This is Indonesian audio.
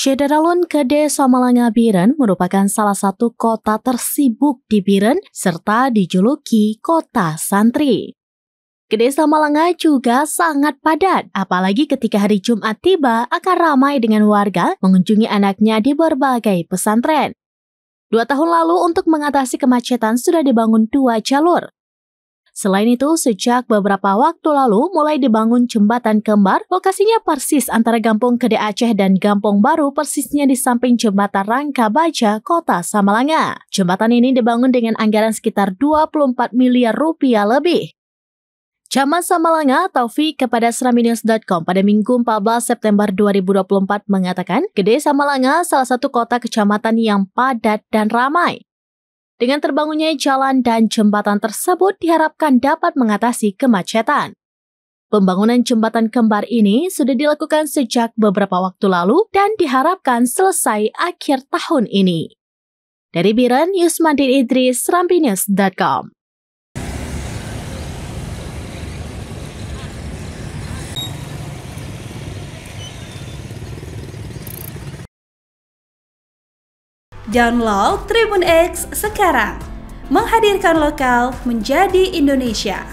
Syederalun ke Desa Malanga Biren merupakan salah satu kota tersibuk di Biren serta dijuluki kota santri. Ke Desa Malanga juga sangat padat, apalagi ketika hari Jumat tiba akan ramai dengan warga mengunjungi anaknya di berbagai pesantren. 2 tahun lalu untuk mengatasi kemacetan sudah dibangun 2 jalur. Selain itu, sejak beberapa waktu lalu mulai dibangun jembatan kembar, lokasinya persis antara Kampung Gede Aceh dan Kampung Baru, persisnya di samping jembatan Rangka Baja, Kota Samalanga. Jembatan ini dibangun dengan anggaran sekitar 24 miliar rupiah lebih. Camat Samalanga, Taufik, kepada seraminews.com pada Minggu 14 September 2024 mengatakan, Gede Samalanga salah satu kota kecamatan yang padat dan ramai. Dengan terbangunnya jalan dan jembatan tersebut diharapkan dapat mengatasi kemacetan. Pembangunan jembatan kembar ini sudah dilakukan sejak beberapa waktu lalu dan diharapkan selesai akhir tahun ini. Dari Biren, Yusmandin Idris, seraminews.com. Download Tribun X sekarang, menghadirkan lokal menjadi Indonesia.